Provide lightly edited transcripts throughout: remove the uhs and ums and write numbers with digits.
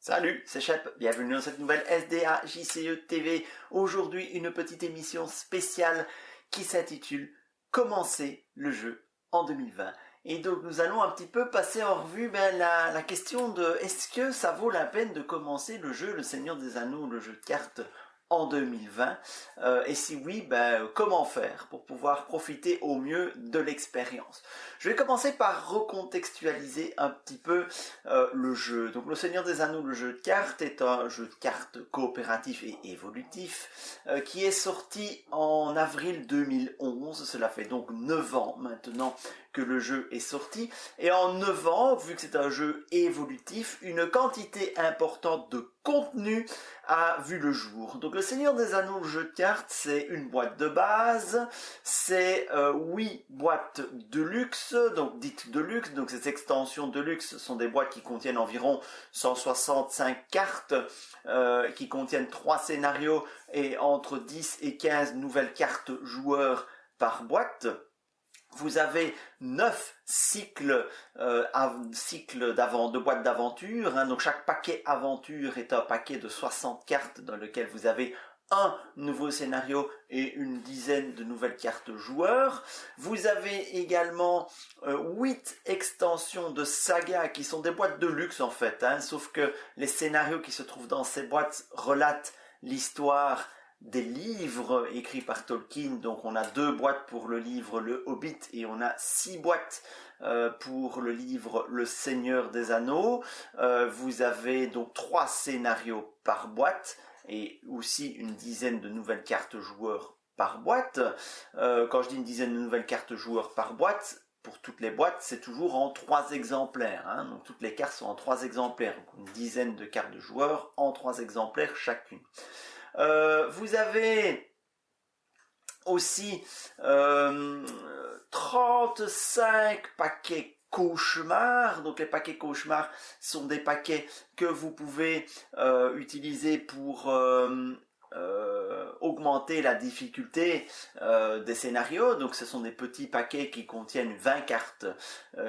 Salut, c'est Shep, bienvenue dans cette nouvelle SDA JCE TV. Aujourd'hui, une petite émission spéciale qui s'intitule « Commencer le jeu en 2020 ». Et donc nous allons un petit peu passer en revue la question de est-ce que ça vaut la peine de commencer le jeu Le Seigneur des Anneaux, le jeu de cartes en 2020 et si oui, comment faire pour pouvoir profiter au mieux de l'expérience. Je vais commencer par recontextualiser un petit peu le jeu. Donc Le Seigneur des Anneaux, le jeu de cartes, est un jeu de cartes coopératif et évolutif qui est sorti en avril 2011. Cela fait donc 9 ans maintenant que le jeu est sorti. Et en 9 ans, vu que c'est un jeu évolutif, une quantité importante de contenu a vu le jour. Donc Le Seigneur des Anneaux, le jeu de cartes, c'est une boîte de base, c'est 8 boîtes de luxe, donc dites de luxe, donc ces extensions de luxe sont des boîtes qui contiennent environ 165 cartes, qui contiennent 3 scénarios et entre 10 et 15 nouvelles cartes joueurs par boîte. Vous avez 9 cycles de boîtes d'aventure, donc chaque paquet aventure est un paquet de 60 cartes dans lequel vous avez un nouveau scénario et une dizaine de nouvelles cartes joueurs. Vous avez également 8 extensions de saga qui sont des boîtes de luxe en fait, sauf que les scénarios qui se trouvent dans ces boîtes relatent l'histoire des livres écrits par Tolkien. Donc on a 2 boîtes pour le livre Le Hobbit et on a 6 boîtes pour le livre Le Seigneur des Anneaux. Vous avez donc 3 scénarios par boîte et aussi une dizaine de nouvelles cartes joueurs par boîte. Quand je dis une dizaine de nouvelles cartes joueurs par boîte, pour toutes les boîtes, c'est toujours en 3 exemplaires. Donc toutes les cartes sont en 3 exemplaires. Donc une dizaine de cartes de joueurs en 3 exemplaires chacune. Vous avez aussi 35 paquets cauchemars. Donc les paquets cauchemars sont des paquets que vous pouvez utiliser pour augmenter la difficulté des scénarios. Donc ce sont des petits paquets qui contiennent 20 cartes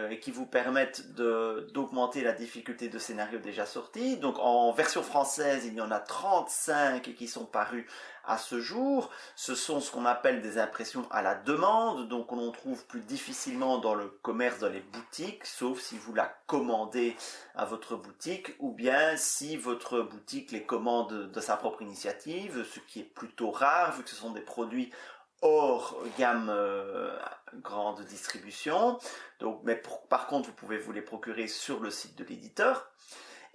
et qui vous permettent d'augmenter la difficulté de scénarios déjà sortis. Donc en version française, il y en a 35 qui sont parus à ce jour. Ce sont ce qu'on appelle des impressions à la demande, donc on trouve plus difficilement dans le commerce, dans les boutiques, sauf si vous la commandez à votre boutique, ou bien si votre boutique les commande de sa propre initiative, ce qui est plutôt rare, vu que ce sont des produits hors gamme grande distribution. Donc, par contre, vous pouvez vous les procurer sur le site de l'éditeur.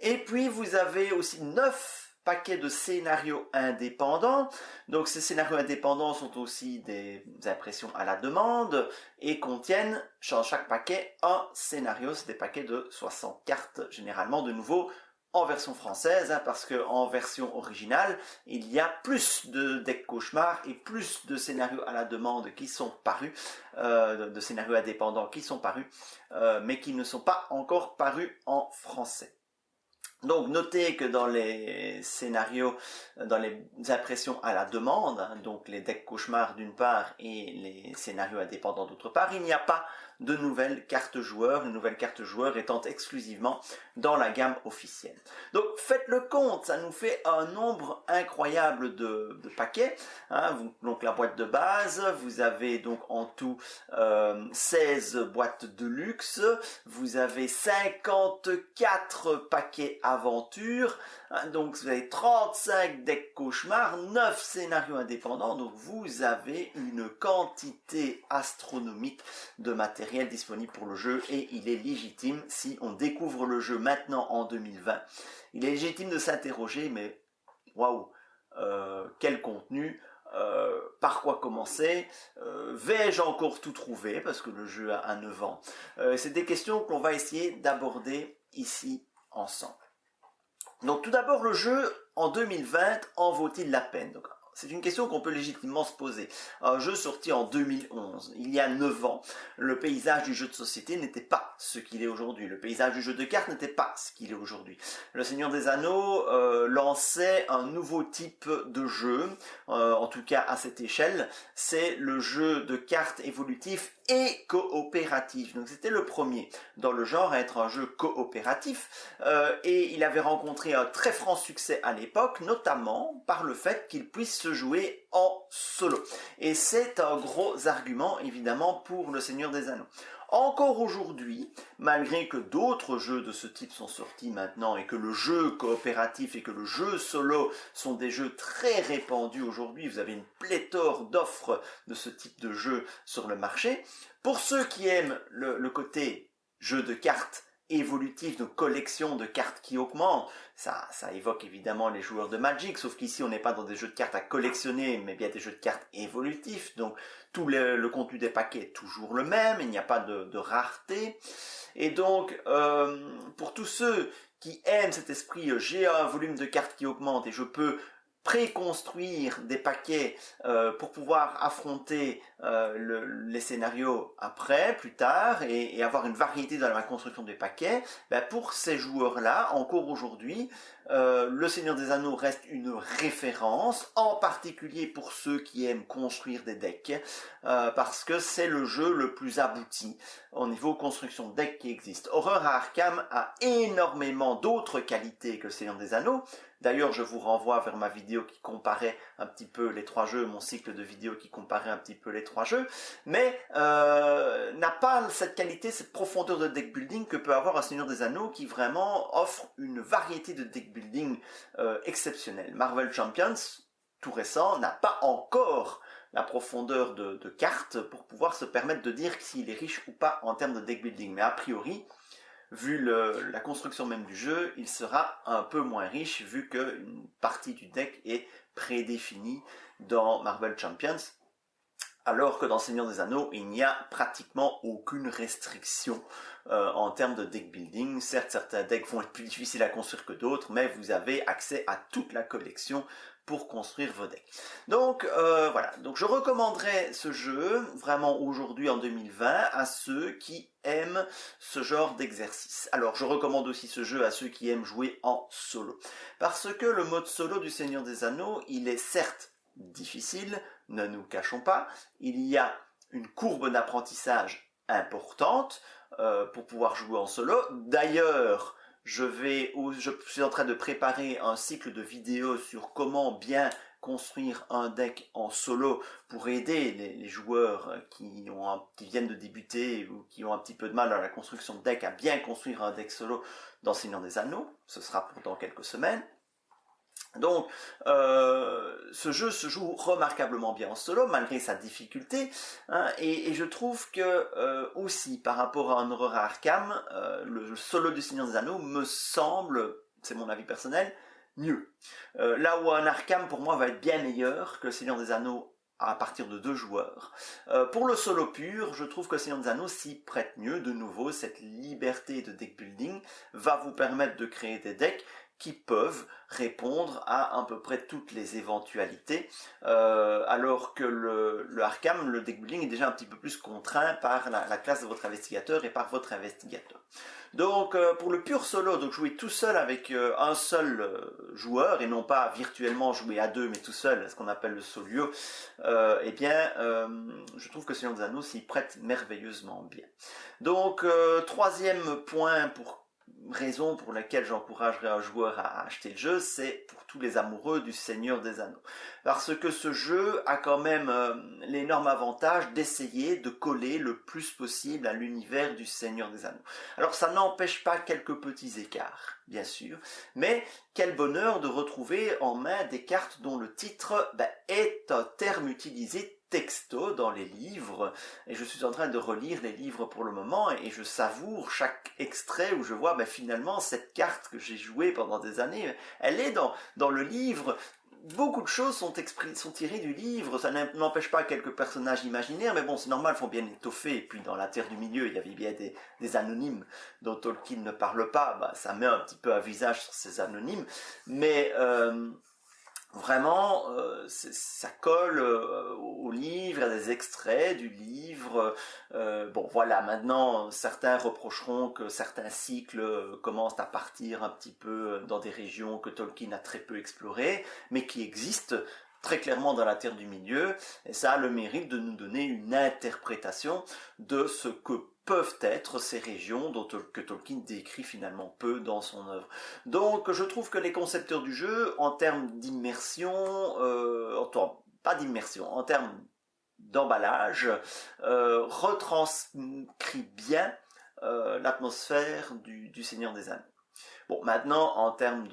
Et puis, vous avez aussi 9 paquets de scénarios indépendants. Donc ces scénarios indépendants sont aussi des impressions à la demande et contiennent dans chaque paquet un scénario. C'est des paquets de 60 cartes, généralement de nouveau en version française, parce que en version originale, il y a plus de decks cauchemars et plus de scénarios à la demande qui sont parus, de scénarios indépendants qui sont parus, mais qui ne sont pas encore parus en français. Donc notez que dans les scénarios, dans les impressions à la demande, donc les decks cauchemars d'une part et les scénarios indépendants d'autre part, il n'y a pas de nouvelles cartes joueurs, les nouvelles cartes joueurs étant exclusivement dans la gamme officielle. Donc faites le compte, ça nous fait un nombre incroyable de paquets. Donc la boîte de base, vous avez donc en tout 16 boîtes de luxe, vous avez 54 paquets aventure, donc vous avez 35 decks cauchemars, 9 scénarios indépendants, donc vous avez une quantité astronomique de matériel disponible pour le jeu et il est légitime, si on découvre le jeu maintenant en 2020, il est légitime de s'interroger, mais waouh, quel contenu, par quoi commencer, vais-je encore tout trouver, parce que le jeu a 9 ans. C'est des questions que l'on va essayer d'aborder ici ensemble. Donc tout d'abord, le jeu en 2020 en vaut-il la peine? Donc, c'est une question qu'on peut légitimement se poser. Un jeu sorti en 2011, il y a 9 ans, le paysage du jeu de société n'était pas ce qu'il est aujourd'hui. Le paysage du jeu de cartes n'était pas ce qu'il est aujourd'hui. Le Seigneur des Anneaux lançait un nouveau type de jeu, en tout cas à cette échelle, c'est le jeu de cartes évolutif et coopératif. Donc c'était le premier dans le genre à être un jeu coopératif, et il avait rencontré un très franc succès à l'époque, notamment par le fait qu'il puisse se jouer en solo. Et c'est un gros argument évidemment pour le Seigneur des Anneaux. Encore aujourd'hui, malgré que d'autres jeux de ce type sont sortis maintenant et que le jeu coopératif et que le jeu solo sont des jeux très répandus aujourd'hui, vous avez une pléthore d'offres de ce type de jeu sur le marché. Pour ceux qui aiment le côté jeu de cartes évolutif, de collection de cartes qui augmentent, ça évoque évidemment les joueurs de Magic, sauf qu'ici on n'est pas dans des jeux de cartes à collectionner, mais bien des jeux de cartes évolutifs, donc tout le contenu des paquets est toujours le même, il n'y a pas de rareté, et donc pour tous ceux qui aiment cet esprit, j'ai un volume de cartes qui augmente et je peux préconstruire des paquets pour pouvoir affronter les scénarios après, plus tard, et avoir une variété dans la construction des paquets, pour ces joueurs-là, encore aujourd'hui, le Seigneur des Anneaux reste une référence, en particulier pour ceux qui aiment construire des decks, parce que c'est le jeu le plus abouti au niveau construction de decks qui existe. Horreur à Arkham a énormément d'autres qualités que le Seigneur des Anneaux. D'ailleurs, je vous renvoie vers ma vidéo qui comparait un petit peu les trois jeux, mon cycle de vidéos qui comparait un petit peu les trois jeux, mais n'a pas cette qualité, cette profondeur de deck building que peut avoir un Seigneur des Anneaux qui vraiment offre une variété de deck building exceptionnelle. Marvel Champions, tout récent, n'a pas encore la profondeur de cartes pour pouvoir se permettre de dire s'il est riche ou pas en termes de deck building, mais a priori, vu la construction même du jeu, il sera un peu moins riche vu qu'une partie du deck est prédéfinie dans Marvel Champions, alors que dans Seigneur des Anneaux, il n'y a pratiquement aucune restriction en termes de deck building. Certes, certains decks vont être plus difficiles à construire que d'autres, mais vous avez accès à toute la collection pour construire vos decks. Donc voilà, donc je recommanderais ce jeu vraiment aujourd'hui en 2020 à ceux qui aiment ce genre d'exercice. Alors je recommande aussi ce jeu à ceux qui aiment jouer en solo, parce que le mode solo du Seigneur des Anneaux, il est certes difficile, ne nous cachons pas, il y a une courbe d'apprentissage importante pour pouvoir jouer en solo. D'ailleurs, je suis en train de préparer un cycle de vidéos sur comment bien construire un deck en solo pour aider les joueurs qui viennent de débuter ou qui ont un petit peu de mal dans la construction de deck à bien construire un deck solo dans Seigneur des Anneaux. Ce sera pour dans quelques semaines. Donc, ce jeu se joue remarquablement bien en solo, malgré sa difficulté, hein, et je trouve que, aussi, par rapport à un Horror à Arkham, le solo du Seigneur des Anneaux me semble, c'est mon avis personnel, mieux. Là où un Arkham, pour moi, va être bien meilleur que le Seigneur des Anneaux à partir de 2 joueurs. Pour le solo pur, je trouve que Seigneur des Anneaux s'y prête mieux. De nouveau, cette liberté de deck building va vous permettre de créer des decks qui peuvent répondre à peu près toutes les éventualités, alors que le Arkham, le deck building est déjà un petit peu plus contraint par la classe de votre investigateur et par votre investigateur. Donc pour le pur solo, donc jouer tout seul avec un seul joueur et non pas virtuellement jouer à 2 mais tout seul, ce qu'on appelle le solo, je trouve que Seigneur des Anneaux s'y prête merveilleusement bien. Donc troisième point raison pour laquelle j'encouragerais un joueur à acheter le jeu, c'est pour tous les amoureux du Seigneur des Anneaux. Parce que ce jeu a quand même l'énorme avantage d'essayer de coller le plus possible à l'univers du Seigneur des Anneaux. Alors ça n'empêche pas quelques petits écarts, bien sûr, mais quel bonheur de retrouver en main des cartes dont le titre est un terme utilisé texto dans les livres, et je suis en train de relire les livres pour le moment et je savoure chaque extrait où je vois finalement cette carte que j'ai jouée pendant des années, elle est dans le livre. Beaucoup de choses sont tirées du livre, ça n'empêche pas quelques personnages imaginaires, mais bon, c'est normal, il faut bien étoffer, et puis dans la Terre du Milieu, il y avait bien des anonymes dont Tolkien ne parle pas, ça met un petit peu un visage sur ces anonymes, mais vraiment, ça colle au livre, il y a des extraits du livre. Bon, voilà, maintenant, certains reprocheront que certains cycles commencent à partir un petit peu dans des régions que Tolkien a très peu explorées, mais qui existent très clairement dans la Terre du Milieu, et ça a le mérite de nous donner une interprétation de ce que peuvent être ces régions que Tolkien décrit finalement peu dans son œuvre. Donc je trouve que les concepteurs du jeu, en termes d'immersion, pas d'immersion, en termes d'emballage, retranscrit bien l'atmosphère du Seigneur des Anneaux. Bon, maintenant, en termes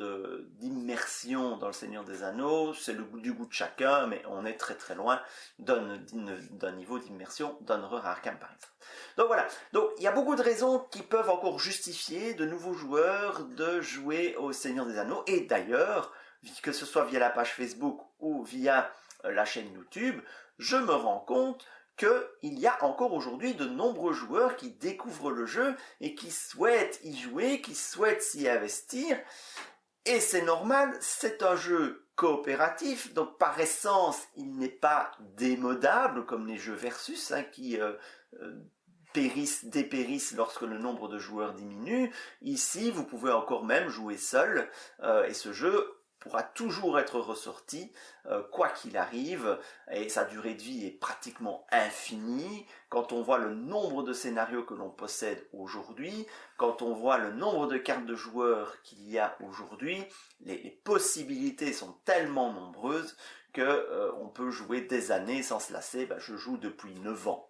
d'immersion dans le Seigneur des Anneaux, c'est du goût de chacun, mais on est très très loin d'un niveau d'immersion d'Honor Arkham, par exemple. Donc voilà, donc il y a beaucoup de raisons qui peuvent encore justifier de nouveaux joueurs de jouer au Seigneur des Anneaux, et d'ailleurs, que ce soit via la page Facebook ou via la chaîne YouTube, je me rends compte qu'il y a encore aujourd'hui de nombreux joueurs qui découvrent le jeu et qui souhaitent y jouer, qui souhaitent s'y investir. Et c'est normal, c'est un jeu coopératif, donc par essence, il n'est pas démodable comme les jeux versus qui dépérissent lorsque le nombre de joueurs diminue. Ici, vous pouvez encore même jouer seul, et ce jeu pourra toujours être ressorti, quoi qu'il arrive, et sa durée de vie est pratiquement infinie. Quand on voit le nombre de scénarios que l'on possède aujourd'hui, quand on voit le nombre de cartes de joueurs qu'il y a aujourd'hui, les possibilités sont tellement nombreuses que on peut jouer des années sans se lasser. Je joue depuis 9 ans.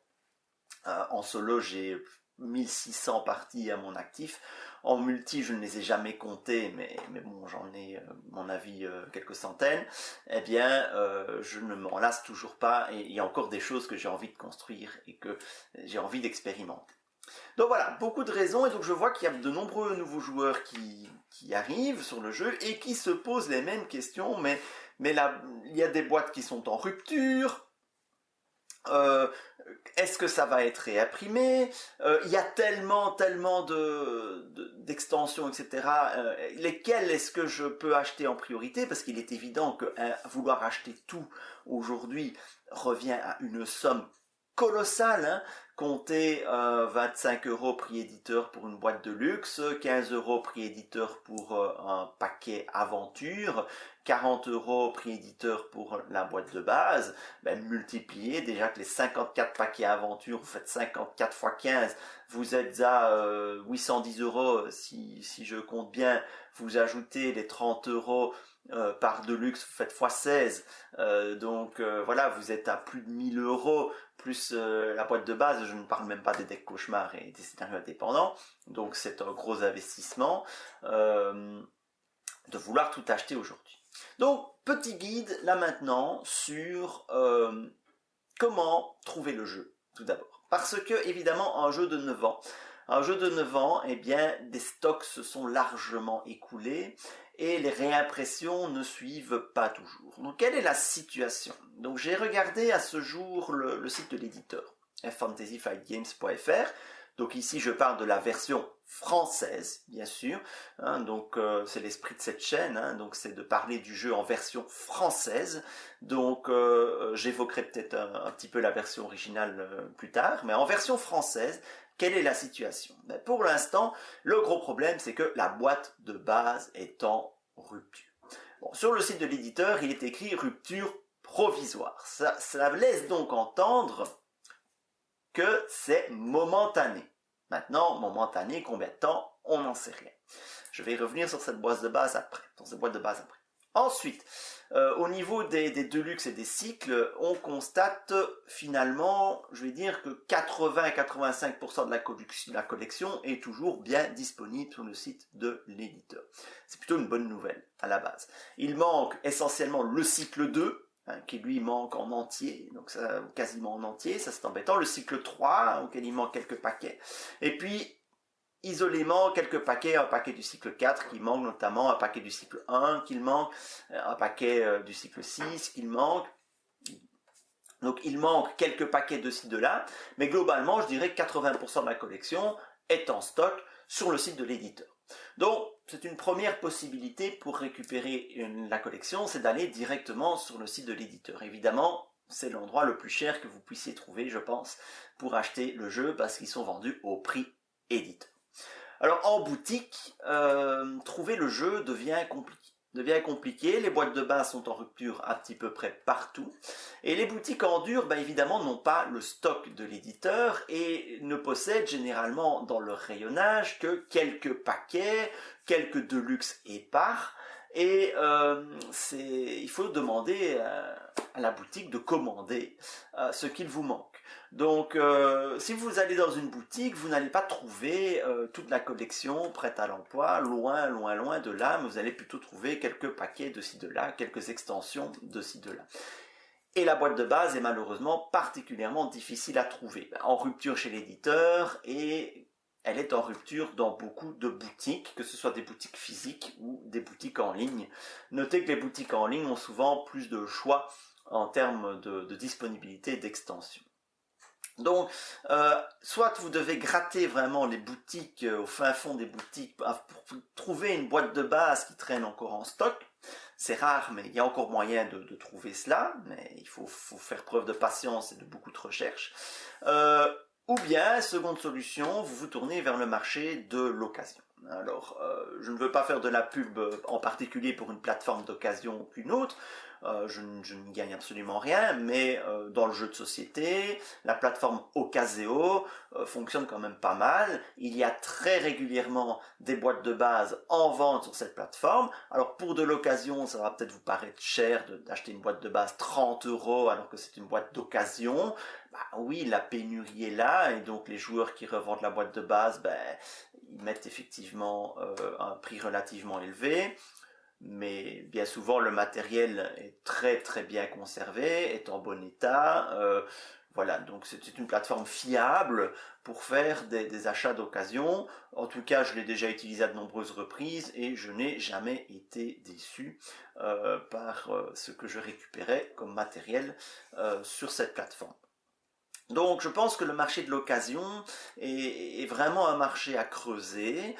En solo, j'ai 1600 parties à mon actif. En multi, je ne les ai jamais comptées, mais bon, j'en ai, à mon avis, quelques centaines. Eh bien, je ne m'en lasse toujours pas, et il y a encore des choses que j'ai envie de construire et que j'ai envie d'expérimenter. Donc voilà, beaucoup de raisons, et donc je vois qu'il y a de nombreux nouveaux joueurs qui arrivent sur le jeu et qui se posent les mêmes questions, mais là, il y a des boîtes qui sont en rupture. Est-ce que ça va être réimprimé? Il y a tellement d'extensions, etc. Lesquelles est-ce que je peux acheter en priorité? Parce qu'il est évident que vouloir acheter tout aujourd'hui revient à une somme colossale. Comptez 25 € prix éditeur pour une boîte de luxe, 15 € prix éditeur pour un paquet aventure, 40 € prix éditeur pour la boîte de base. Multipliez déjà que les 54 paquets aventure, vous faites 54 x 15, vous êtes à 810 € si je compte bien. Vous ajoutez les 30 € par Deluxe, vous faites x16, donc voilà, vous êtes à plus de 1000 € plus la boîte de base. Je ne parle même pas des decks cauchemars et des scénarios indépendants, donc c'est un gros investissement de vouloir tout acheter aujourd'hui. Donc petit guide là maintenant sur comment trouver le jeu tout d'abord, parce que évidemment un jeu de 9 ans, eh bien, des stocks se sont largement écoulés et les réimpressions ne suivent pas toujours. Donc, quelle est la situation? Donc, j'ai regardé à ce jour le site de l'éditeur, ffantasyfightgames.fr. Donc ici, je parle de la version française, bien sûr. Donc, c'est l'esprit de cette chaîne. Donc, c'est de parler du jeu en version française. Donc, j'évoquerai peut-être un petit peu la version originale plus tard. Mais en version française, quelle est la situation? Pour l'instant, le gros problème, c'est que la boîte de base est en rupture. Bon, sur le site de l'éditeur, il est écrit rupture provisoire. Ça laisse donc entendre que c'est momentané. Maintenant, momentané, combien de temps? On n'en sait rien. Je vais revenir sur cette boîte de base après. Ensuite, au niveau des Deluxe et des cycles, on constate finalement, je vais dire que 80-85% de la collection est toujours bien disponible sur le site de l'éditeur. C'est plutôt une bonne nouvelle à la base. Il manque essentiellement le cycle 2, qui lui manque en entier, donc ça, quasiment en entier, ça c'est embêtant. Le cycle 3, auquel il manque quelques paquets. Et puis, isolément, quelques paquets, un paquet du cycle 4 qui manque notamment, un paquet du cycle 1 qu'il manque, un paquet du cycle 6 qu'il manque. Donc il manque quelques paquets de ci, de là, mais globalement, je dirais que 80% de la collection est en stock sur le site de l'éditeur. Donc, c'est une première possibilité pour récupérer la collection, c'est d'aller directement sur le site de l'éditeur. Évidemment, c'est l'endroit le plus cher que vous puissiez trouver, je pense, pour acheter le jeu, parce qu'ils sont vendus au prix éditeur. Alors, en boutique, trouver le jeu devient compliqué. devient compliqué, les boîtes de base sont en rupture à petit peu près partout, et les boutiques en dur, évidemment, n'ont pas le stock de l'éditeur et ne possèdent généralement dans leur rayonnage que quelques paquets, quelques deluxe épars, et il faut demander à la boutique de commander ce qu'il vous manque. Donc, si vous allez dans une boutique, vous n'allez pas trouver toute la collection prête à l'emploi, loin, loin, loin de là, mais vous allez plutôt trouver quelques paquets de ci, de là, quelques extensions de ci, de là. Et la boîte de base est malheureusement particulièrement difficile à trouver, en rupture chez l'éditeur, et elle est en rupture dans beaucoup de boutiques, que ce soit des boutiques physiques ou des boutiques en ligne. Notez que les boutiques en ligne ont souvent plus de choix en termes de disponibilité et d'extension. Donc, soit vous devez gratter vraiment les boutiques, au fin fond des boutiques, pour trouver une boîte de base qui traîne encore en stock. C'est rare, mais il y a encore moyen de trouver cela, mais il faut faire preuve de patience et de beaucoup de recherche. Ou bien, seconde solution, vous vous tournez vers le marché de l'occasion. Alors, je ne veux pas faire de la pub en particulier pour une plateforme d'occasion qu'une autre, je n'y gagne absolument rien, mais dans le jeu de société, la plateforme Ocaseo fonctionne quand même pas mal. Il y a très régulièrement des boîtes de base en vente sur cette plateforme. Alors pour de l'occasion, ça va peut-être vous paraître cher d'acheter une boîte de base 30 € alors que c'est une boîte d'occasion. Oui, la pénurie est là, et donc les joueurs qui revendent la boîte de base, ils mettent effectivement un prix relativement élevé. Mais bien souvent le matériel est très très bien conservé, est en bon état, voilà, donc c'est une plateforme fiable pour faire des achats d'occasion. En tout cas, je l'ai déjà utilisé à de nombreuses reprises et je n'ai jamais été déçu par ce que je récupérais comme matériel sur cette plateforme. Donc je pense que le marché de l'occasion est vraiment un marché à creuser.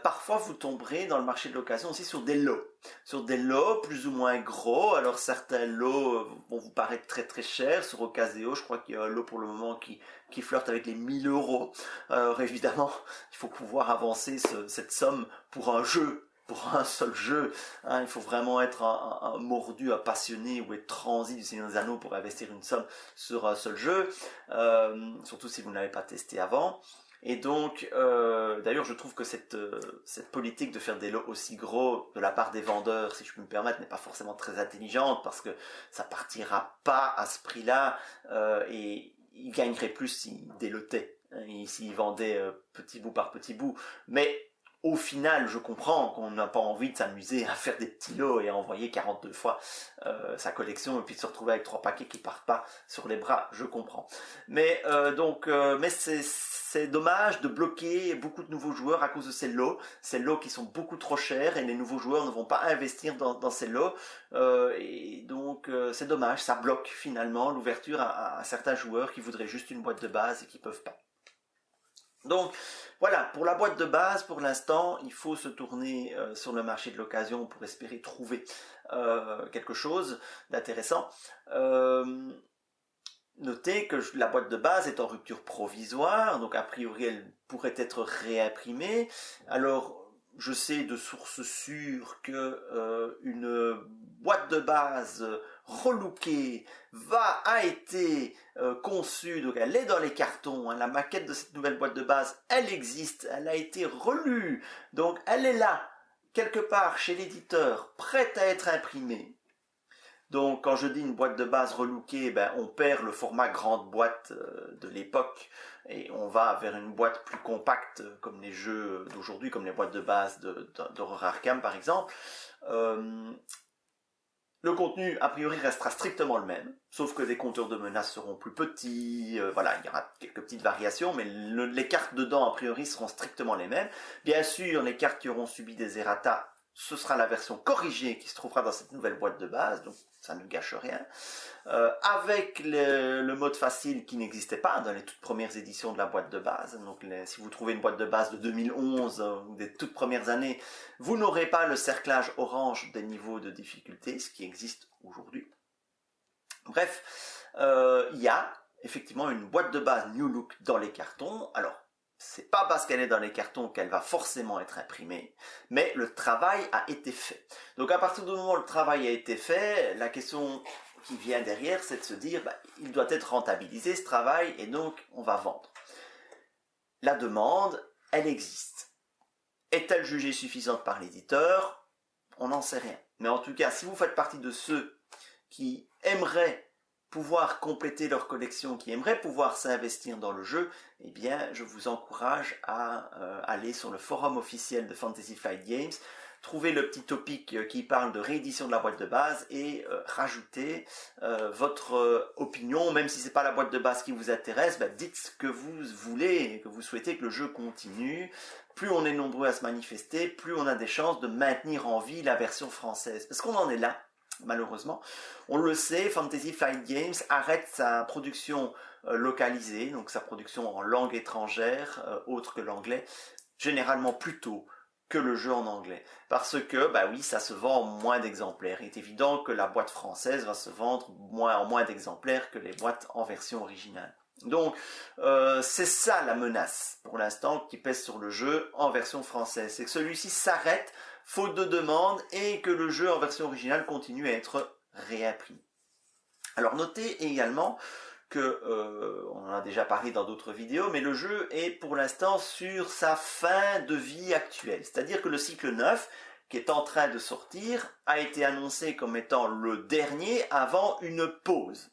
Parfois vous tomberez dans le marché de l'occasion aussi sur des lots plus ou moins gros. Alors certains lots vont vous paraître très très chers. Sur Ocaseo, je crois qu'il y a un lot pour le moment qui flirte avec les 1 000 €. Alors évidemment, il faut pouvoir avancer cette somme pour un jeu. Pour un seul jeu, il faut vraiment être un mordu, un passionné ou être transi du Seigneur des Anneaux pour investir une somme sur un seul jeu, surtout si vous ne l'avez pas testé avant. Et donc, d'ailleurs, je trouve que cette politique de faire des lots aussi gros de la part des vendeurs, si je peux me permettre, n'est pas forcément très intelligente, parce que ça partira pas à ce prix-là, et ils gagneraient plus s'ils délotaient, s'ils vendaient petit bout par petit bout. Mais au final, je comprends qu'on n'a pas envie de s'amuser à faire des petits lots et à envoyer 42 fois sa collection et puis de se retrouver avec 3 paquets qui partent pas sur les bras, je comprends. Mais c'est dommage de bloquer beaucoup de nouveaux joueurs à cause de ces lots qui sont beaucoup trop chers et les nouveaux joueurs ne vont pas investir dans ces lots. Et donc c'est dommage, ça bloque finalement l'ouverture à certains joueurs qui voudraient juste une boîte de base et qui peuvent pas. Donc voilà, pour la boîte de base, pour l'instant, il faut se tourner sur le marché de l'occasion pour espérer trouver quelque chose d'intéressant. Notez que la boîte de base est en rupture provisoire, donc a priori elle pourrait être réimprimée. Alors je sais de sources sûres que une boîte de base relookée a été conçue, donc elle est dans les cartons, la maquette de cette nouvelle boîte de base, elle existe, elle a été relue, donc elle est là, quelque part chez l'éditeur, prête à être imprimée. Donc quand je dis une boîte de base relookée, on perd le format grande boîte de l'époque et on va vers une boîte plus compacte comme les jeux d'aujourd'hui, comme les boîtes de base d'Horror Arkham par exemple. Le contenu, a priori, restera strictement le même, sauf que les compteurs de menaces seront plus petits, voilà, il y aura quelques petites variations, mais les cartes dedans, a priori, seront strictement les mêmes. Bien sûr, les cartes qui auront subi des errata, ce sera la version corrigée qui se trouvera dans cette nouvelle boîte de base, donc ça ne gâche rien. Avec le mode facile qui n'existait pas dans les toutes premières éditions de la boîte de base, donc si vous trouvez une boîte de base de 2011 ou des toutes premières années, vous n'aurez pas le cerclage orange des niveaux de difficulté, ce qui existe aujourd'hui. Bref, il y a effectivement une boîte de base New Look dans les cartons. Alors, c'est pas parce qu'elle est dans les cartons qu'elle va forcément être imprimée, mais le travail a été fait. Donc à partir du moment où le travail a été fait, la question qui vient derrière, c'est de se dire, il doit être rentabilisé ce travail, et donc on va vendre. La demande, elle existe. Est-elle jugée suffisante par l'éditeur? On n'en sait rien. Mais en tout cas, si vous faites partie de ceux qui aimeraient pouvoir compléter leur collection, qui aimeraient pouvoir s'investir dans le jeu, eh bien, je vous encourage à aller sur le forum officiel de Fantasy Flight Games, trouver le petit topic qui parle de réédition de la boîte de base et rajouter votre opinion, même si c'est pas la boîte de base qui vous intéresse, dites ce que vous voulez, que vous souhaitez que le jeu continue. Plus on est nombreux à se manifester, plus on a des chances de maintenir en vie la version française. Parce qu'on en est là, malheureusement. On le sait, Fantasy Flight Games arrête sa production localisée, donc sa production en langue étrangère, autre que l'anglais, généralement plus tôt que le jeu en anglais. Parce que, oui, ça se vend en moins d'exemplaires. Il est évident que la boîte française va se vendre en moins d'exemplaires que les boîtes en version originale. Donc, c'est ça la menace, pour l'instant, qui pèse sur le jeu en version française. C'est que celui-ci s'arrête, faute de demande, et que le jeu en version originale continue à être réimprimé. Alors, notez également que, on en a déjà parlé dans d'autres vidéos, mais le jeu est pour l'instant sur sa fin de vie actuelle. C'est-à-dire que le cycle 9, qui est en train de sortir, a été annoncé comme étant le dernier avant une pause.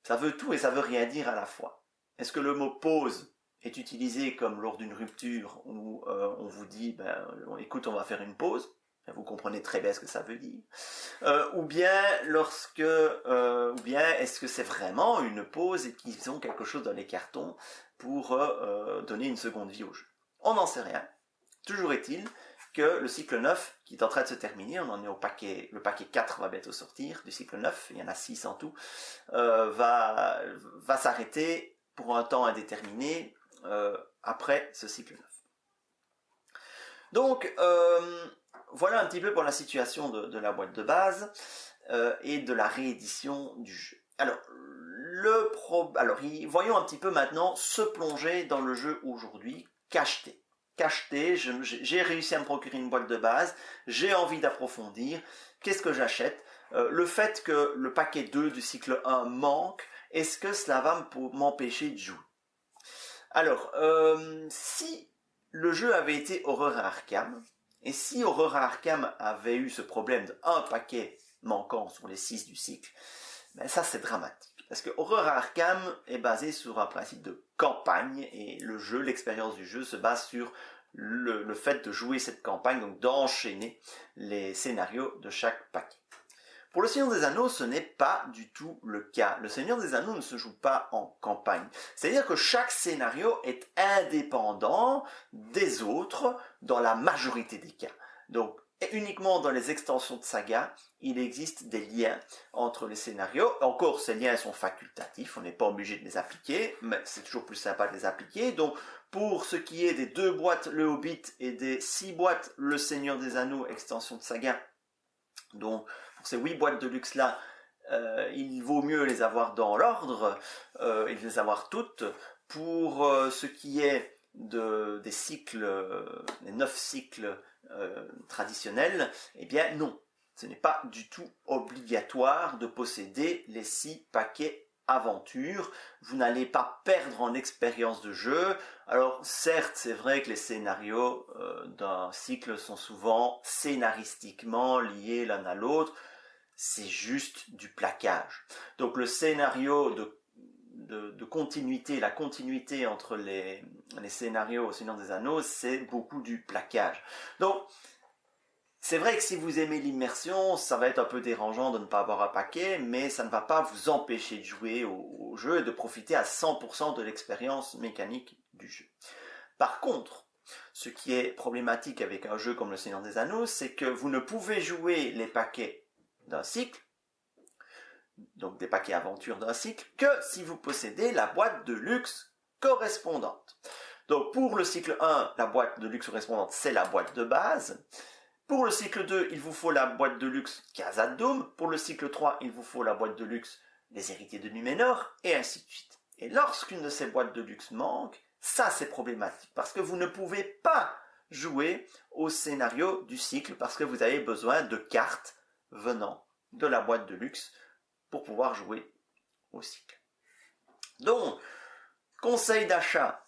Ça veut tout et ça veut rien dire à la fois. Est-ce que le mot pause est utilisé comme lors d'une rupture où on vous dit, écoute, on va faire une pause? Vous comprenez très bien ce que ça veut dire. Ou bien est-ce que c'est vraiment une pause et qu'ils ont quelque chose dans les cartons pour donner une seconde vie au jeu? On n'en sait rien. Toujours est-il que le cycle 9, qui est en train de se terminer, on en est le paquet 4 va bientôt sortir du cycle 9, il y en a 6 en tout, va s'arrêter pour un temps indéterminé après ce cycle 9. Donc, voilà un petit peu pour la situation de la boîte de base et de la réédition du jeu. Alors, voyons un petit peu maintenant se plonger dans le jeu aujourd'hui, qu'acheter. J'ai réussi à me procurer une boîte de base, j'ai envie d'approfondir, qu'est-ce que j'achète? Le fait que le paquet 2 du cycle 1 manque, est-ce que cela va m'empêcher de jouer? Alors, si le jeu avait été Aurora Arkham, et si Aurora Arkham avait eu ce problème d'un paquet manquant sur les 6 du cycle, ça c'est dramatique. Parce que Aurora Arkham est basé sur un principe de campagne, et l'expérience du jeu se base sur le fait de jouer cette campagne, donc d'enchaîner les scénarios de chaque paquet. Pour le Seigneur des Anneaux, ce n'est pas du tout le cas. Le Seigneur des Anneaux ne se joue pas en campagne. C'est-à-dire que chaque scénario est indépendant des autres dans la majorité des cas. Donc, uniquement dans les extensions de saga, il existe des liens entre les scénarios. Encore, ces liens sont facultatifs, on n'est pas obligé de les appliquer, mais c'est toujours plus sympa de les appliquer. Donc, pour ce qui est des 2 boîtes Le Hobbit et des 6 boîtes Le Seigneur des Anneaux, extension de saga, donc pour ces 8 boîtes de luxe là, il vaut mieux les avoir dans l'ordre et les avoir toutes. Pour ce qui est des cycles, des 9 cycles traditionnels, eh bien non, ce n'est pas du tout obligatoire de posséder les 6 paquets aventures. Vous n'allez pas perdre en expérience de jeu. Alors certes, c'est vrai que les scénarios d'un cycle sont souvent scénaristiquement liés l'un à l'autre. C'est juste du plaquage. Donc le scénario de continuité, la continuité entre les scénarios au Seigneur des Anneaux, c'est beaucoup du plaquage. Donc, c'est vrai que si vous aimez l'immersion, ça va être un peu dérangeant de ne pas avoir un paquet, mais ça ne va pas vous empêcher de jouer au jeu et de profiter à 100% de l'expérience mécanique du jeu. Par contre, ce qui est problématique avec un jeu comme le Seigneur des Anneaux, c'est que vous ne pouvez jouer les paquets d'un cycle, donc des paquets aventures d'un cycle, que si vous possédez la boîte de luxe correspondante. Donc pour le cycle 1, la boîte de luxe correspondante, c'est la boîte de base. Pour le cycle 2, il vous faut la boîte de luxe Khazad-dûm. Pour le cycle 3, il vous faut la boîte de luxe Les Héritiers de Númenor, et ainsi de suite. Et lorsqu'une de ces boîtes de luxe manque, ça c'est problématique, parce que vous ne pouvez pas jouer au scénario du cycle, parce que vous avez besoin de cartes venant de la boîte de luxe pour pouvoir jouer au cycle. Donc, conseil d'achat,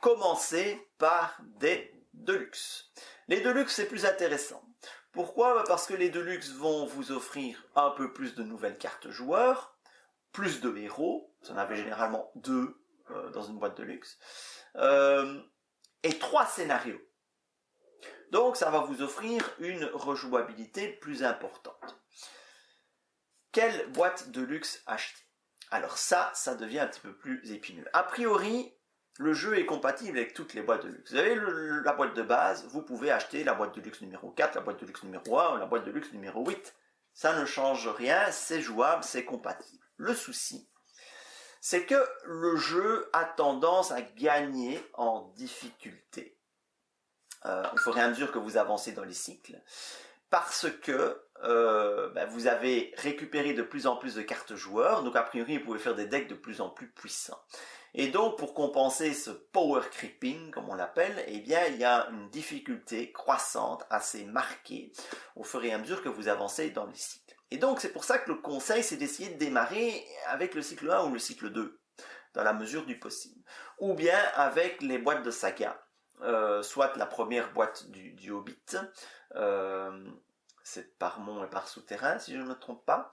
commencez par des Deluxe. Les Deluxe, c'est plus intéressant. Pourquoi ? Parce que les Deluxe vont vous offrir un peu plus de nouvelles cartes joueurs, plus de héros, vous en avez généralement 2 dans une boîte de luxe, et 3 scénarios. Donc ça va vous offrir une rejouabilité plus importante. Quelle boîte de luxe acheter ? Alors ça devient un petit peu plus épineux. A priori, le jeu est compatible avec toutes les boîtes de luxe. Vous avez la boîte de base, vous pouvez acheter la boîte de luxe numéro 4, la boîte de luxe numéro 1 ou la boîte de luxe numéro 8. Ça ne change rien, c'est jouable, c'est compatible. Le souci, c'est que le jeu a tendance à gagner en difficulté au fur et à mesure que vous avancez dans les cycles, parce que vous avez récupéré de plus en plus de cartes joueurs, donc a priori vous pouvez faire des decks de plus en plus puissants. Et donc pour compenser ce power creeping, comme on l'appelle, eh bien il y a une difficulté croissante, assez marquée, au fur et à mesure que vous avancez dans les cycles. Et donc c'est pour ça que le conseil c'est d'essayer de démarrer avec le cycle 1 ou le cycle 2, dans la mesure du possible. Ou bien avec les boîtes de saga, soit la première boîte du Hobbit, c'est par mont et par souterrain si je ne me trompe pas,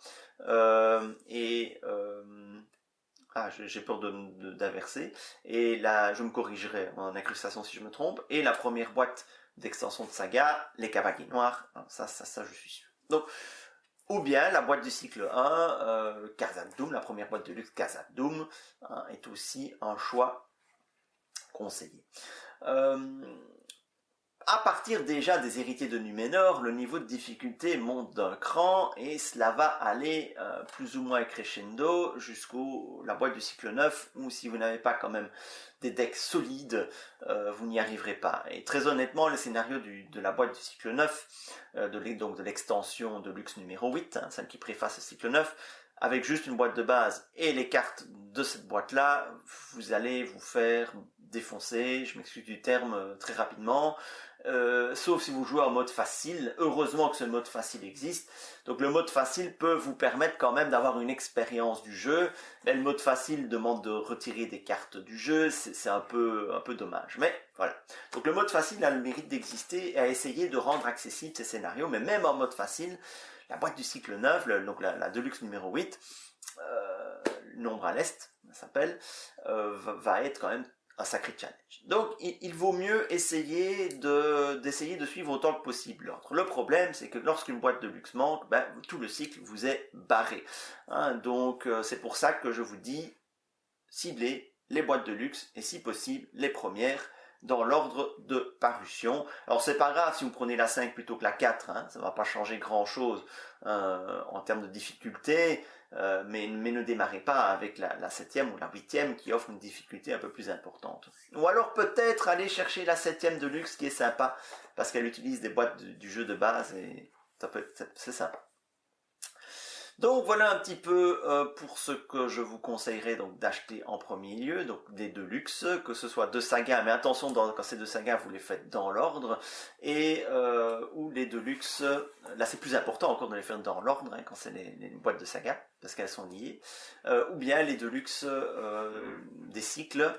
j'ai peur d'inverser, et là je me corrigerai en incrustation si je me trompe, et la première boîte d'extension de saga, les cavaliers noirs, ça je suis sûr. Donc, ou bien la boîte du cycle 1, Khazad-dûm, la première boîte de luxe Khazad-dûm, est aussi un choix conseillé. À partir déjà des héritiers de Numénor, le niveau de difficulté monte d'un cran et cela va aller plus ou moins crescendo jusqu'à la boîte du cycle 9 où si vous n'avez pas quand même des decks solides, vous n'y arriverez pas. Et très honnêtement, le scénario de la boîte du cycle 9, donc de l'extension de luxe numéro 8, celle qui préface le cycle 9, avec juste une boîte de base et les cartes de cette boîte-là, vous allez vous faire défoncer, je m'excuse du terme, très rapidement, sauf si vous jouez en mode facile. Heureusement que ce mode facile existe. Donc le mode facile peut vous permettre quand même d'avoir une expérience du jeu, mais le mode facile demande de retirer des cartes du jeu, c'est un peu dommage. Mais voilà. Donc le mode facile a le mérite d'exister et à essayer de rendre accessible ces scénarios, mais même en mode facile, la boîte du cycle 9, donc la Deluxe numéro 8, Nombre à l'Est, ça s'appelle, va être quand même un sacré challenge. Donc il vaut mieux d'essayer de suivre autant que possible l'ordre. Le problème, c'est que lorsqu'une boîte de luxe manque, tout le cycle vous est barré. Donc c'est pour ça que je vous dis, ciblez les boîtes de luxe et si possible les premières dans l'ordre de parution. Alors c'est pas grave si vous prenez la 5 plutôt que la 4, ça va pas changer grand chose en termes de difficulté, mais ne démarrez pas avec la 7e ou la 8e qui offre une difficulté un peu plus importante. Ou alors peut-être aller chercher la 7e de luxe qui est sympa parce qu'elle utilise des boîtes du jeu de base et c'est sympa. Donc voilà un petit peu pour ce que je vous conseillerais donc d'acheter en premier lieu, donc des Deluxe, que ce soit de saga, mais attention quand c'est de saga vous les faites dans l'ordre, et ou les Deluxe, là c'est plus important encore de les faire dans l'ordre quand c'est les boîtes de saga, parce qu'elles sont liées, ou bien les Deluxe des cycles,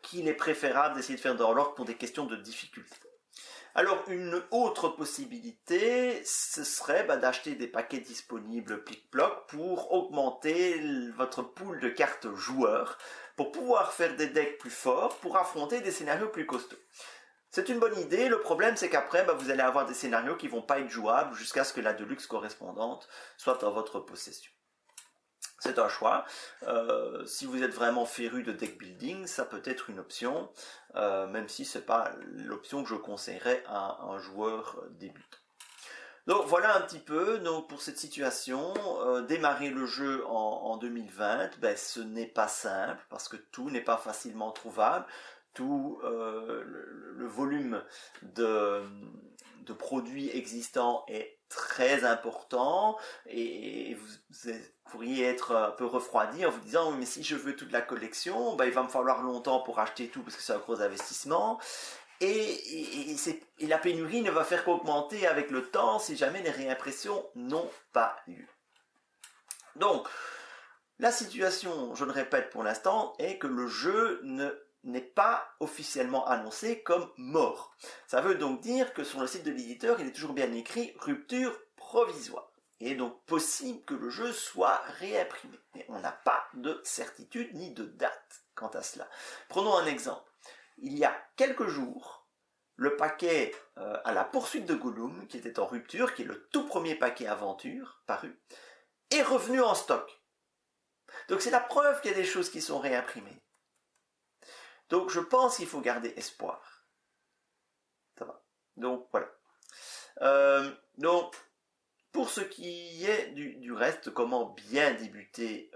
qu'il est préférable d'essayer de faire dans l'ordre pour des questions de difficulté. Alors une autre possibilité, ce serait d'acheter des paquets disponibles plic-ploc pour augmenter votre pool de cartes joueurs, pour pouvoir faire des decks plus forts, pour affronter des scénarios plus costauds. C'est une bonne idée, le problème c'est qu'après vous allez avoir des scénarios qui vont pas être jouables jusqu'à ce que la Deluxe correspondante soit en votre possession. C'est un choix. Si vous êtes vraiment féru de deck building, ça peut être une option, même si c'est pas l'option que je conseillerais à un joueur débutant. Donc voilà un petit peu pour cette situation. Démarrer le jeu en 2020, ce n'est pas simple parce que tout n'est pas facilement trouvable. Tout le volume de produits existants est très important et vous pourriez être un peu refroidi en vous disant oui, mais si je veux toute la collection, il va me falloir longtemps pour acheter tout parce que c'est un gros investissement et la pénurie ne va faire qu'augmenter avec le temps si jamais les réimpressions n'ont pas lieu. Donc la situation, je le répète pour l'instant, est que le jeu n'est pas officiellement annoncé comme mort. Ça veut donc dire que sur le site de l'éditeur, il est toujours bien écrit rupture provisoire. Il est donc possible que le jeu soit réimprimé. Mais on n'a pas de certitude ni de date quant à cela. Prenons un exemple. Il y a quelques jours, le paquet à la poursuite de Gollum, qui était en rupture, qui est le tout premier paquet aventure paru, est revenu en stock. Donc c'est la preuve qu'il y a des choses qui sont réimprimées. Donc je pense qu'il faut garder espoir. Ça va. Donc voilà. Donc pour ce qui est du reste, comment bien débuter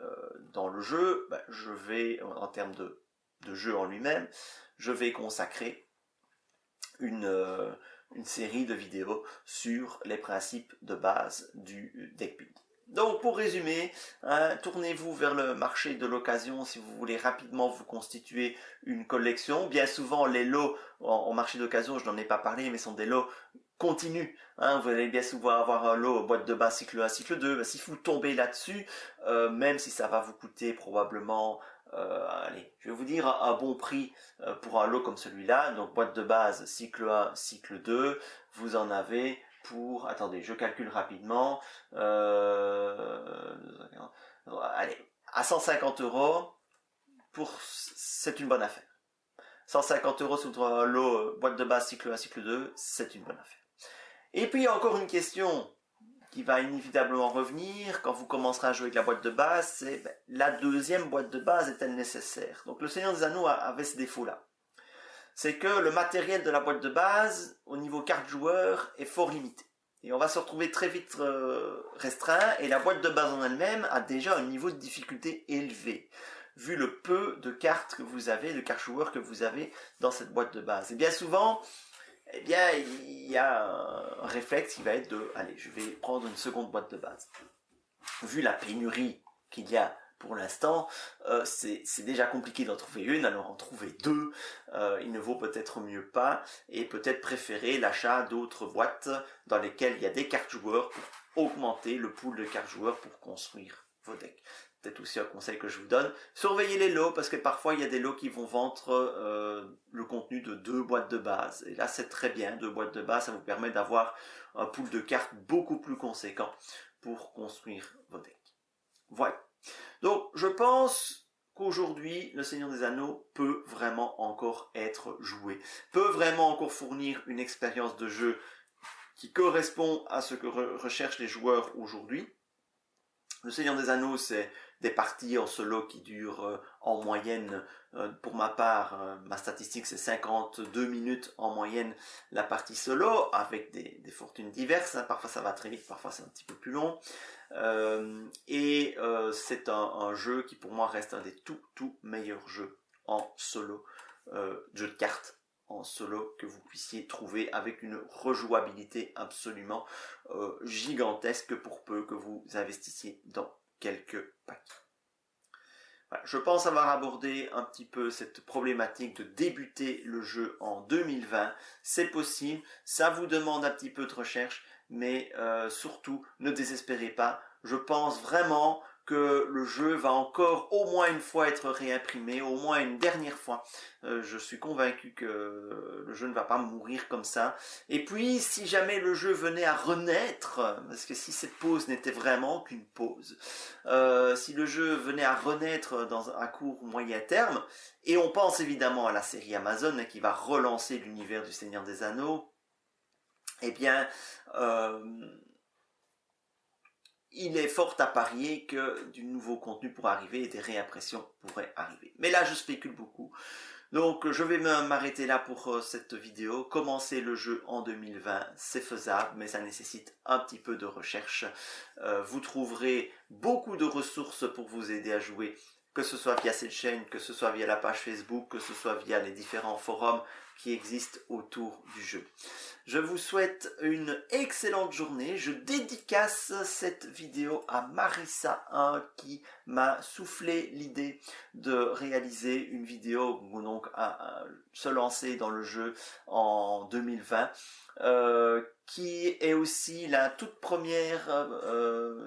dans le jeu, je vais, en termes de jeu en lui-même, je vais consacrer une série de vidéos sur les principes de base du deck build. Donc pour résumer, tournez-vous vers le marché de l'occasion si vous voulez rapidement vous constituer une collection. Bien souvent les lots en marché d'occasion, je n'en ai pas parlé, mais sont des lots continus. Vous allez bien souvent avoir un lot boîte de base cycle 1, cycle 2. Si vous tombez là-dessus, même si ça va vous coûter probablement, allez, je vais vous dire un bon prix pour un lot comme celui-là. Donc boîte de base cycle 1, cycle 2, vous en avez pour, attendez, je calcule rapidement, allez, à 150 €, c'est une bonne affaire. 150 € sur un lot boîte de base cycle 1, cycle 2, c'est une bonne affaire. Et puis il y a encore une question qui va inévitablement revenir quand vous commencerez à jouer avec la boîte de base, c'est la deuxième boîte de base est-elle nécessaire? Donc le Seigneur des Anneaux avait ce défaut-là. C'est que le matériel de la boîte de base, au niveau carte joueur, est fort limité. Et on va se retrouver très vite restreint, et la boîte de base en elle-même a déjà un niveau de difficulté élevé, vu le peu de cartes que vous avez, de cartes joueurs que vous avez dans cette boîte de base. Et bien souvent, il y a un réflexe qui va être de, allez, je vais prendre une seconde boîte de base. Vu la pénurie qu'il y a pour l'instant, c'est déjà compliqué d'en trouver une, alors en trouver deux, il ne vaut peut-être mieux pas, et peut-être préférer l'achat d'autres boîtes dans lesquelles il y a des cartes joueurs pour augmenter le pool de cartes joueurs pour construire vos decks. Peut-être aussi un conseil que je vous donne, surveillez les lots, parce que parfois il y a des lots qui vont vendre le contenu de 2 boîtes de base, et là c'est très bien, 2 boîtes de base, ça vous permet d'avoir un pool de cartes beaucoup plus conséquent pour construire vos decks. Voilà. Donc je pense qu'aujourd'hui le Seigneur des Anneaux peut vraiment encore être joué, peut vraiment encore fournir une expérience de jeu qui correspond à ce que recherchent les joueurs aujourd'hui. Le Seigneur des Anneaux, c'est des parties en solo qui durent en moyenne, pour ma part, ma statistique c'est 52 minutes en moyenne la partie solo, avec des fortunes diverses, parfois ça va très vite, parfois c'est un petit peu plus long, c'est un jeu qui pour moi reste un des tout meilleurs jeux en solo, jeu de cartes en solo que vous puissiez trouver avec une rejouabilité absolument gigantesque pour peu que vous investissiez dans quelques paquets. Voilà, je pense avoir abordé un petit peu cette problématique de débuter le jeu en 2020. C'est possible, ça vous demande un petit peu de recherche, mais surtout ne désespérez pas. Je pense vraiment que le jeu va encore au moins une fois être réimprimé, au moins une dernière fois. Je suis convaincu que le jeu ne va pas mourir comme ça. Et puis, si jamais le jeu venait à renaître, parce que si cette pause n'était vraiment qu'une pause, si le jeu venait à renaître dans un court ou moyen terme, et on pense évidemment à la série Amazon qui va relancer l'univers du Seigneur des Anneaux, eh bien, il est fort à parier que du nouveau contenu pourrait arriver et des réimpressions pourraient arriver. Mais là, je spécule beaucoup. Donc, je vais m'arrêter là pour cette vidéo. Commencer le jeu en 2020, c'est faisable, mais ça nécessite un petit peu de recherche. Vous trouverez beaucoup de ressources pour vous aider à jouer que ce soit via cette chaîne, que ce soit via la page Facebook, que ce soit via les différents forums qui existent autour du jeu. Je vous souhaite une excellente journée. Je dédicace cette vidéo à Marissa qui m'a soufflé l'idée de réaliser une vidéo, donc à se lancer dans le jeu en 2020. Qui est aussi la toute première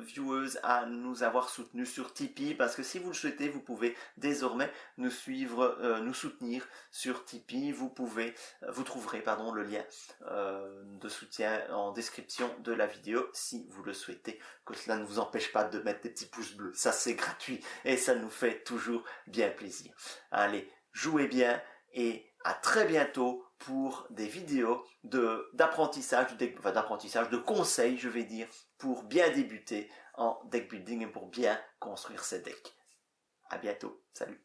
vieweuse à nous avoir soutenus sur Tipeee, parce que si vous le souhaitez, vous pouvez désormais nous suivre, nous soutenir sur Tipeee. Vous trouverez le lien de soutien en description de la vidéo si vous le souhaitez, que cela ne vous empêche pas de mettre des petits pouces bleus, ça c'est gratuit et ça nous fait toujours bien plaisir. Allez, jouez bien et à très bientôt pour des vidéos d'apprentissage, de conseils, je vais dire, pour bien débuter en deck building et pour bien construire ses decks. À bientôt, salut.